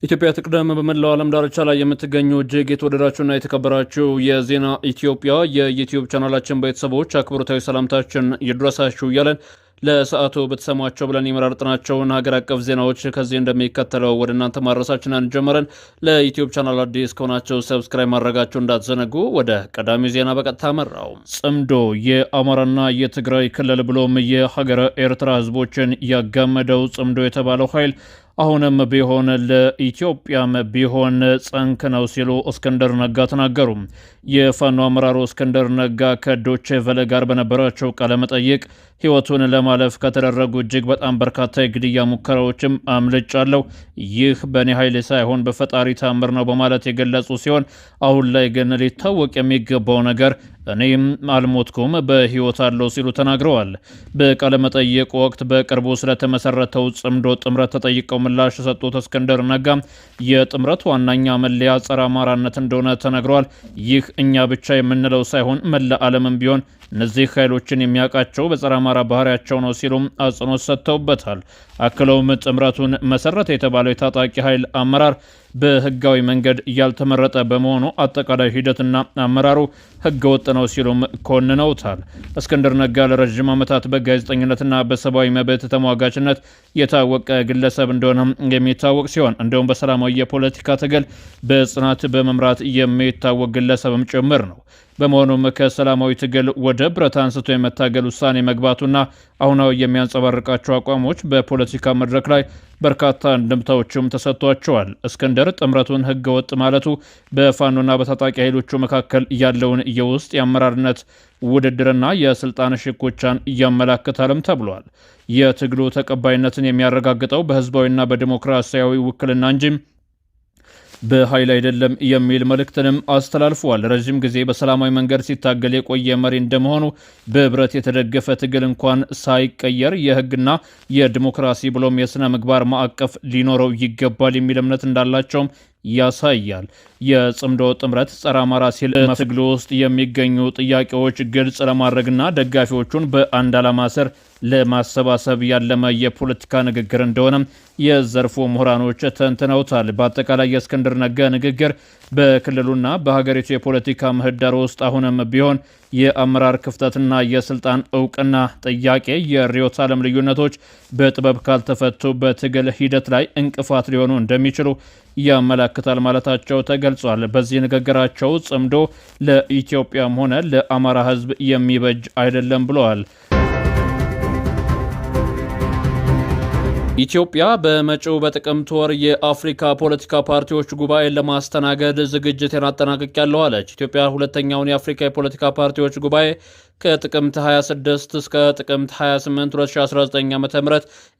ኢትዮጵያ ትቅደም። በመላው ዓለም ዳርቻ ላይ የምትገኙ እጅግ የተወደዳችሁና የተከበራችሁ የዜና ኢትዮጵያ የዩቲዩብ ቻናላችን ቤተሰቦች አክብሮታዊ ሰላምታችን ይድረሳችሁ እያለን ለሰዓቱ በተሰሟቸው ብለን የመራርጥናቸውን ሀገር አቀፍ ዜናዎች ከዚህ እንደሚከተለው ወደ እናንተ ማድረሳችን አንጀመረን። ለዩቲዩብ ቻናል አዲስ ከሆናቸው ሰብስክራይብ ማድረጋቸው እንዳትዘነጉ። ወደ ቀዳሚ ዜና በቀጥታ መራው። ጽምዶ የአማራና የትግራይ ክልል ብሎም የሀገረ ኤርትራ ህዝቦችን ያጋመደው ጽምዶ የተባለው ኃይል አሁንም ቢሆን ለኢትዮጵያም ቢሆን ጸንክ ነው ሲሉ እስክንድር ነጋ ተናገሩ። የፋኖ አመራሩ እስክንድር ነጋ ከዶቼ ቬለ ጋር በነበራቸው ቃለ መጠይቅ ህይወቱን ለማለፍ ከተደረጉ እጅግ በጣም በርካታ የግድያ ሙከራዎችም አምልጫለሁ፣ ይህ በእኔ ኃይል ሳይሆን በፈጣሪ ታምር ነው በማለት የገለጹ ሲሆን አሁን ላይ ግን ሊታወቅ የሚገባው ነገር እኔም አልሞትኩም በህይወት አለው ሲሉ ተናግረዋል። በቃለ መጠይቅ ወቅት በቅርቡ ስለተመሰረተው ጽምዶ ጥምረት ተጠይቀው ምላሽ የሰጡት እስክንድር ነጋ የጥምረት ዋነኛ መለያ ጸረ አማራነት እንደሆነ ተነግረዋል። ይህ እኛ ብቻ የምንለው ሳይሆን መላ ዓለምም ቢሆን እነዚህ ኃይሎችን የሚያውቃቸው በጸረ አማራ ባህሪያቸው ነው ሲሉም አጽንኦት ሰጥተውበታል። አክለውም ጥምረቱን መሰረተ የተባለው የታጣቂ ኃይል አመራር በህጋዊ መንገድ ያልተመረጠ በመሆኑ አጠቃላይ ሂደትና አመራሩ ህገወጥ ነው ሲሉም ኮንነውታል። እስክንድር ነጋ ለረዥም ዓመታት በጋዜጠኝነትና በሰብአዊ መብት ተሟጋችነት የታወቀ ግለሰብ እንደሆነ የሚታወቅ ሲሆን እንዲሁም በሰላማዊ የፖለቲካ ትግል በጽናት በመምራት የሚታወቅ ግለሰብም ጭምር ነው። በመሆኑም ከሰላማዊ ትግል ወደ ብረት አንስቶ የመታገል ውሳኔ መግባቱና አሁናዊ የሚያንጸባርቃቸው አቋሞች በፖለቲካ መድረክ ላይ በርካታ እንድምታዎችም ተሰጥቷቸዋል። እስክንድር ጥምረቱን ህገ ወጥ ማለቱ በፋኖና በታጣቂ ኃይሎቹ መካከል ያለውን የውስጥ የአመራርነት ውድድርና የስልጣን ሽኩቻን እያመላክታልም ተብሏል። የትግሉ ተቀባይነትን የሚያረጋግጠው በህዝባዊና በዲሞክራሲያዊ ውክልና እንጂ በኃይል አይደለም የሚል መልእክትንም አስተላልፈዋል። ረዥም ጊዜ በሰላማዊ መንገድ ሲታገል የቆየ መሪ እንደመሆኑ በህብረት የተደገፈ ትግል እንኳን ሳይቀየር የህግና የዲሞክራሲ ብሎም የስነ ምግባር ማዕቀፍ ሊኖረው ይገባል የሚል እምነት እንዳላቸውም ያሳያል። የጽምዶ ጥምረት ጸረ አማራ ሲል ትግሉ ውስጥ የሚገኙ ጥያቄዎች ግልጽ ለማድረግና ደጋፊዎቹን በአንድ ዓላማ ስር ለማሰባሰብ ያለመ የፖለቲካ ንግግር እንደሆነም የዘርፉ ምሁራኖች ተንትነውታል። በአጠቃላይ የእስክንድር ነጋ ንግግር በክልሉና በሀገሪቱ የፖለቲካ ምህዳር ውስጥ አሁንም ቢሆን የአመራር ክፍተትና የስልጣን እውቅና ጥያቄ፣ የርዕዮተ ዓለም ልዩነቶች በጥበብ ካልተፈቱ በትግል ሂደት ላይ እንቅፋት ሊሆኑ እንደሚችሉ ያመላክታል ማለታቸው ተገልጿል። በዚህ ንግግራቸው ጽምዶ ለኢትዮጵያም ሆነ ለአማራ ህዝብ የሚበጅ አይደለም ብለዋል። ኢትዮጵያ በመጪው በጥቅምት ወር የአፍሪካ ፖለቲካ ፓርቲዎች ጉባኤን ለማስተናገድ ዝግጅትን አጠናቅቄያለሁ አለች። ኢትዮጵያ ሁለተኛውን የአፍሪካ የፖለቲካ ፓርቲዎች ጉባኤ ከጥቅምት 26 እስከ ጥቅምት 28 2019 ዓ.ም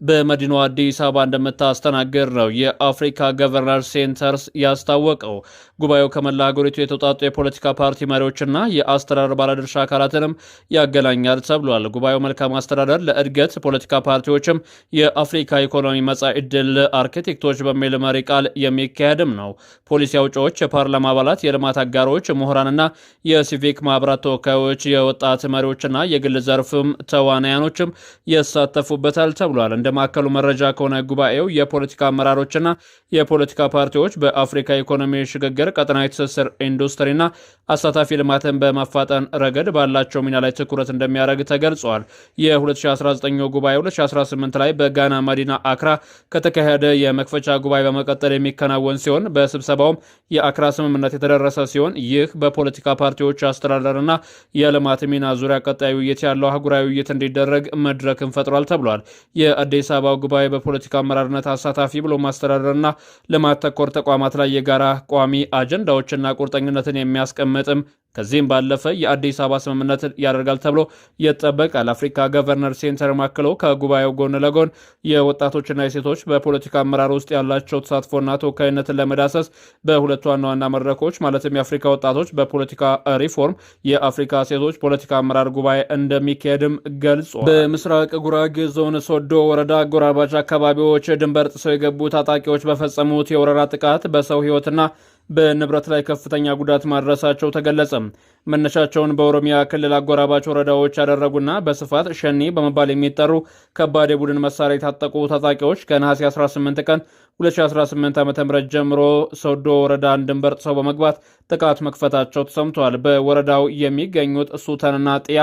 በመዲናዋ አዲስ አበባ እንደምታስተናግድ ነው የአፍሪካ ገቨርነንስ ሴንተርስ ያስታወቀው። ጉባኤው ከመላ ሀገሪቱ የተውጣጡ የፖለቲካ ፓርቲ መሪዎችና የአስተዳደር ባለድርሻ አካላትንም ያገናኛል ተብሏል። ጉባኤው መልካም አስተዳደር ለእድገት ፖለቲካ ፓርቲዎችም የአፍሪካ ኢኮኖሚ መጻኢ ዕድል አርኪቴክቶች በሚል መሪ ቃል የሚካሄድም ነው። ፖሊሲ አውጪዎች፣ የፓርላማ አባላት፣ የልማት አጋሮች፣ ምሁራንና የሲቪክ ማህበራት ተወካዮች፣ የወጣት መሪዎችና የግል ዘርፍም ተዋናያኖችም ይሳተፉበታል ተብሏል። እንደ ማዕከሉ መረጃ ከሆነ ጉባኤው የፖለቲካ አመራሮችና የፖለቲካ ፓርቲዎች በአፍሪካ ኢኮኖሚ ሽግግር፣ ቀጠናዊ ትስስር፣ ኢንዱስትሪና አሳታፊ ልማትን በማፋጠን ረገድ ባላቸው ሚና ላይ ትኩረት እንደሚያደርግ ተገልጿል። የ2019 ጉባኤ 2018 ላይ በጋና መዲና አክራ ከተካሄደ የመክፈቻ ጉባኤ በመቀጠል የሚከናወን ሲሆን በስብሰባውም የአክራ ስምምነት የተደረሰ ሲሆን ይህ በፖለቲካ ፓርቲዎች አስተዳደርና የልማት ሚና ዙሪያ ቀጣይ ውይይት ያለው አህጉራዊ ውይይት እንዲደረግ መድረክን ፈጥሯል ተብሏል። የአዲስ አበባ ጉባኤ በፖለቲካ አመራርነት አሳታፊ ብሎ ማስተዳደርና ልማት ተኮር ተቋማት ላይ የጋራ ቋሚ አጀንዳዎችና ቁርጠኝነትን የሚያስቀምጥም ከዚህም ባለፈ የአዲስ አበባ ስምምነት ያደርጋል ተብሎ ይጠበቃል። አፍሪካ ገቨርነር ሴንተር ማክለው ከጉባኤው ጎን ለጎን የወጣቶችና የሴቶች በፖለቲካ አመራር ውስጥ ያላቸው ተሳትፎና ተወካይነትን ለመዳሰስ በሁለቱ ዋና ዋና መድረኮች ማለትም የአፍሪካ ወጣቶች በፖለቲካ ሪፎርም፣ የአፍሪካ ሴቶች ፖለቲካ አመራር ጉባኤ እንደሚካሄድም ገልጿል። በምስራቅ ጉራጌ ዞን ሶዶ ወረዳ አጎራባች አካባቢዎች ድንበር ጥሰው የገቡ ታጣቂዎች በፈጸሙት የወረራ ጥቃት በሰው ህይወትና በንብረት ላይ ከፍተኛ ጉዳት ማድረሳቸው ተገለጸ። መነሻቸውን በኦሮሚያ ክልል አጎራባች ወረዳዎች ያደረጉና በስፋት ሸኔ በመባል የሚጠሩ ከባድ የቡድን መሳሪያ የታጠቁ ታጣቂዎች ከነሐሴ 18 ቀን 2018 ዓ.ም ጀምሮ ሶዶ ወረዳን ድንበር ጥሰው በመግባት ጥቃት መክፈታቸው ተሰምቷል። በወረዳው የሚገኙት ሱተንና ጥያ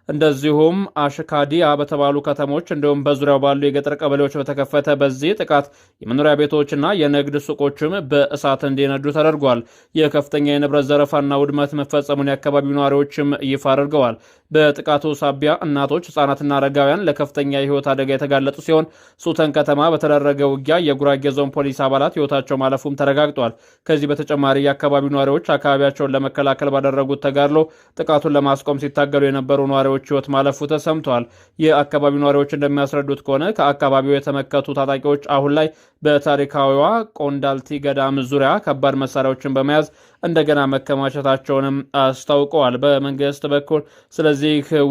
እንደዚሁም አሽካዲያ በተባሉ ከተሞች እንዲሁም በዙሪያው ባሉ የገጠር ቀበሌዎች በተከፈተ በዚህ ጥቃት የመኖሪያ ቤቶችና የንግድ ሱቆችም በእሳት እንዲነዱ ተደርጓል። የከፍተኛ የንብረት ዘረፋና ውድመት መፈጸሙን የአካባቢው ነዋሪዎችም ይፋ አድርገዋል። በጥቃቱ ሳቢያ እናቶች፣ ህጻናትና አረጋውያን ለከፍተኛ የህይወት አደጋ የተጋለጡ ሲሆን ሱተን ከተማ በተደረገ ውጊያ የጉራጌ ዞን ፖሊስ አባላት ህይወታቸው ማለፉም ተረጋግጧል። ከዚህ በተጨማሪ የአካባቢው ነዋሪዎች አካባቢያቸውን ለመከላከል ባደረጉት ተጋድሎ ጥቃቱን ለማስቆም ሲታገሉ የነበሩ ነዋሪዎች ህይወት ማለፉ ተሰምቷል። የአካባቢው ነዋሪዎች እንደሚያስረዱት ከሆነ ከአካባቢው የተመከቱ ታጣቂዎች አሁን ላይ በታሪካዊዋ ቆንዳልቲ ገዳም ዙሪያ ከባድ መሳሪያዎችን በመያዝ እንደገና መከማቸታቸውንም አስታውቀዋል። በመንግስት በኩል ስለዚህ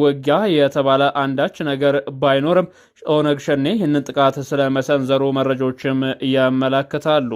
ውጊያ የተባለ አንዳች ነገር ባይኖርም ኦነግ ሸኔ ይህንን ጥቃት ስለመሰንዘሩ መረጃዎችም ያመላክታሉ።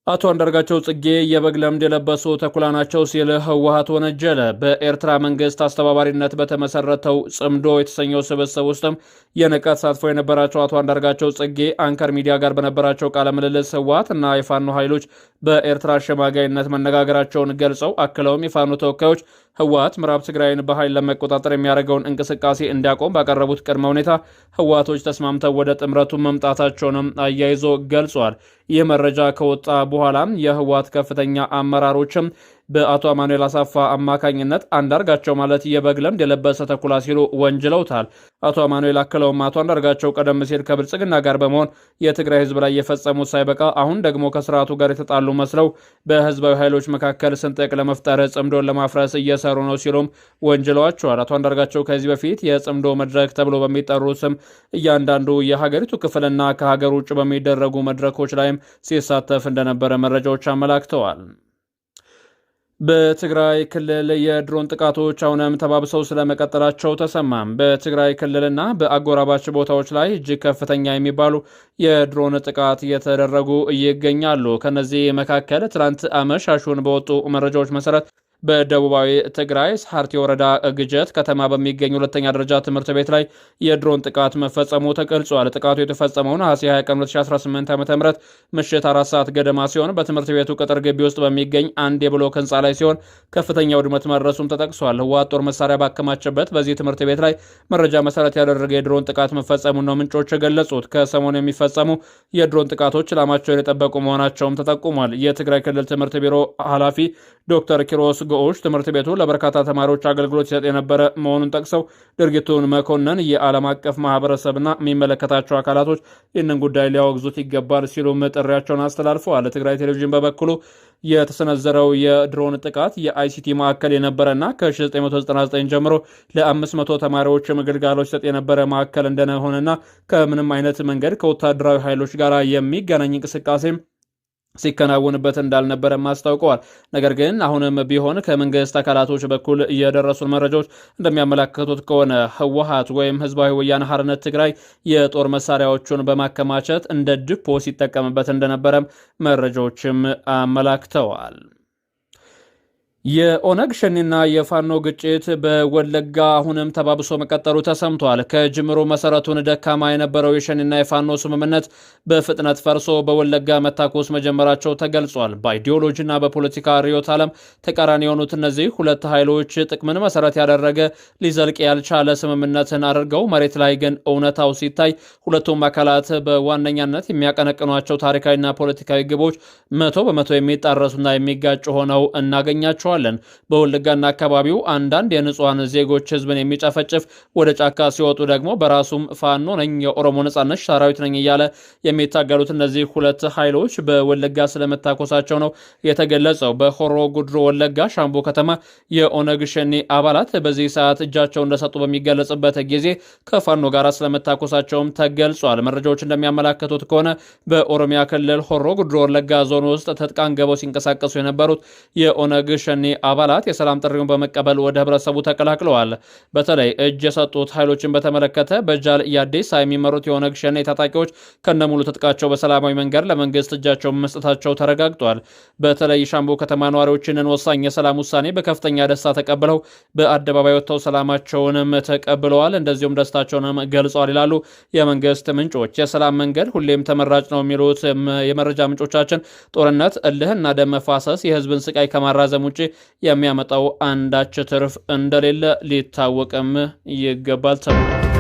አቶ አንዳርጋቸው ጽጌ የበግ ለምድ የለበሱ ተኩላ ናቸው ሲል ህወሓት ወነጀለ። በኤርትራ መንግስት አስተባባሪነት በተመሰረተው ጽምዶ የተሰኘው ስብስብ ውስጥም የንቃት ተሳትፎ የነበራቸው አቶ አንዳርጋቸው ጽጌ አንከር ሚዲያ ጋር በነበራቸው ቃለ ምልልስ ህወሓት እና የፋኖ ኃይሎች በኤርትራ አሸማጋይነት መነጋገራቸውን ገልጸው አክለውም የፋኖ ተወካዮች ህወሓት ምዕራብ ትግራይን በኃይል ለመቆጣጠር የሚያደርገውን እንቅስቃሴ እንዲያቆም ባቀረቡት ቅድመ ሁኔታ ህወሓቶች ተስማምተው ወደ ጥምረቱ መምጣታቸውንም አያይዞ ገልጿል። ይህ መረጃ ከወጣ በኋላም የህወሓት ከፍተኛ አመራሮችም በአቶ አማኑኤል አሳፋ አማካኝነት አንዳርጋቸው ማለት የበግ ለምድ የለበሰ ተኩላ ሲሉ ወንጅለውታል። አቶ አማኑኤል አክለውም አቶ አንዳርጋቸው ቀደም ሲል ከብልጽግና ጋር በመሆን የትግራይ ህዝብ ላይ የፈጸሙት ሳይበቃ አሁን ደግሞ ከስርዓቱ ጋር የተጣሉ መስለው በህዝባዊ ኃይሎች መካከል ስንጥቅ ለመፍጠር ጽምዶን ለማፍረስ እየሰሩ ነው ሲሉም ወንጅለዋቸዋል። አቶ አንዳርጋቸው ከዚህ በፊት የጽምዶ መድረክ ተብሎ በሚጠሩ ስም እያንዳንዱ የሀገሪቱ ክፍልና ከሀገር ውጭ በሚደረጉ መድረኮች ላይም ሲሳተፍ እንደነበረ መረጃዎች አመላክተዋል። በትግራይ ክልል የድሮን ጥቃቶች አሁንም ተባብሰው ስለመቀጠላቸው ተሰማም። በትግራይ ክልልና በአጎራባች ቦታዎች ላይ እጅግ ከፍተኛ የሚባሉ የድሮን ጥቃት እየተደረጉ ይገኛሉ። ከነዚህ መካከል ትላንት አመሻሹን በወጡ መረጃዎች መሰረት በደቡባዊ ትግራይ ሳርቲ ወረዳ ግጀት ከተማ በሚገኝ ሁለተኛ ደረጃ ትምህርት ቤት ላይ የድሮን ጥቃት መፈጸሙ ተገልጿል። ጥቃቱ የተፈጸመው ነሐሴ 20 ቀን 2018 ዓ.ም ምሽት 4 ሰዓት ገደማ ሲሆን በትምህርት ቤቱ ቅጥር ግቢ ውስጥ በሚገኝ አንድ የብሎክ ህንፃ ላይ ሲሆን ከፍተኛ ውድመት መድረሱም ተጠቅሷል። ህወሓት ጦር መሳሪያ ባከማቸበት በዚህ ትምህርት ቤት ላይ መረጃ መሰረት ያደረገ የድሮን ጥቃት መፈጸሙን ነው ምንጮች የገለጹት። ከሰሞኑ የሚፈጸሙ የድሮን ጥቃቶች ዓላማቸውን የጠበቁ መሆናቸውም ተጠቁሟል። የትግራይ ክልል ትምህርት ቢሮ ኃላፊ ዶክተር ኪሮስ ጎሽ ትምህርት ቤቱ ለበርካታ ተማሪዎች አገልግሎት ሲሰጥ የነበረ መሆኑን ጠቅሰው ድርጊቱን መኮንን የዓለም አቀፍ ማህበረሰብና የሚመለከታቸው አካላቶች ይህንን ጉዳይ ሊያወግዙት ይገባል ሲሉም ጥሪያቸውን አስተላልፈዋል። ትግራይ ቴሌቪዥን በበኩሉ የተሰነዘረው የድሮን ጥቃት የአይሲቲ ማዕከል የነበረና ከ1999 ጀምሮ ለ500 ተማሪዎች ግልጋሎት ሲሰጥ የነበረ ማዕከል እንደሆነና ከምንም አይነት መንገድ ከወታደራዊ ኃይሎች ጋር የሚገናኝ እንቅስቃሴ ሲከናወንበት እንዳልነበረ አስታውቀዋል። ነገር ግን አሁንም ቢሆን ከመንግስት አካላቶች በኩል የደረሱን መረጃዎች እንደሚያመለክቱት ከሆነ ህወሓት ወይም ህዝባዊ ወያነ ሓርነት ትግራይ የጦር መሳሪያዎቹን በማከማቸት እንደ ዲፖ ሲጠቀምበት እንደነበረም መረጃዎችም አመላክተዋል። የኦነግ ሸኔና የፋኖ ግጭት በወለጋ አሁንም ተባብሶ መቀጠሉ ተሰምቷል። ከጅምሩ መሰረቱን ደካማ የነበረው የሸኔና የፋኖ ስምምነት በፍጥነት ፈርሶ በወለጋ መታኮስ መጀመራቸው ተገልጿል። በአይዲዮሎጂና በፖለቲካ ርዕዮተ ዓለም ተቃራኒ የሆኑት እነዚህ ሁለት ኃይሎች ጥቅምን መሰረት ያደረገ ሊዘልቅ ያልቻለ ስምምነትን አድርገው መሬት ላይ ግን እውነታው ሲታይ ሁለቱም አካላት በዋነኛነት የሚያቀነቅኗቸው ታሪካዊና ፖለቲካዊ ግቦች 100% የሚጣረሱና የሚጋጩ ሆነው እናገኛቸዋል። በወለጋና አካባቢው አንዳንድ የንጹሃን ዜጎች ህዝብን የሚጨፈጭፍ ወደ ጫካ ሲወጡ ደግሞ በራሱም ፋኖ ነኝ የኦሮሞ ነጻነት ሰራዊት ነኝ እያለ የሚታገሉት እነዚህ ሁለት ኃይሎች በወለጋ ስለመታኮሳቸው ነው የተገለጸው። በሆሮ ጉድሮ ወለጋ ሻምቦ ከተማ የኦነግ ሸኔ አባላት በዚህ ሰዓት እጃቸው እንደሰጡ በሚገለጽበት ጊዜ ከፋኖ ጋር ስለመታኮሳቸውም ተገልጿል። መረጃዎች እንደሚያመላክቱት ከሆነ በኦሮሚያ ክልል ሆሮ ጉድሮ ወለጋ ዞን ውስጥ ትጥቅ አንግበው ሲንቀሳቀሱ የነበሩት የኦነግ ሸኔ ሸኔ አባላት የሰላም ጥሪውን በመቀበል ወደ ህብረተሰቡ ተቀላቅለዋል። በተለይ እጅ የሰጡት ኃይሎችን በተመለከተ በጃል ያዴሳ የሚመሩት የኦነግ ሸኔ ታጣቂዎች ከነሙሉ ትጥቃቸው በሰላማዊ መንገድ ለመንግስት እጃቸውን መስጠታቸው ተረጋግጧል። በተለይ ሻምቦ ከተማ ነዋሪዎችን ወሳኝ የሰላም ውሳኔ በከፍተኛ ደስታ ተቀብለው በአደባባይ ወጥተው ሰላማቸውንም ተቀብለዋል፣ እንደዚሁም ደስታቸውንም ገልጸዋል ይላሉ የመንግስት ምንጮች። የሰላም መንገድ ሁሌም ተመራጭ ነው የሚሉት የመረጃ ምንጮቻችን ጦርነት፣ እልህና ደም መፋሰስ የህዝብን ስቃይ ከማራዘም ውጭ የሚያመጣው አንዳች ትርፍ እንደሌለ ሊታወቅም ይገባል ተብሏል።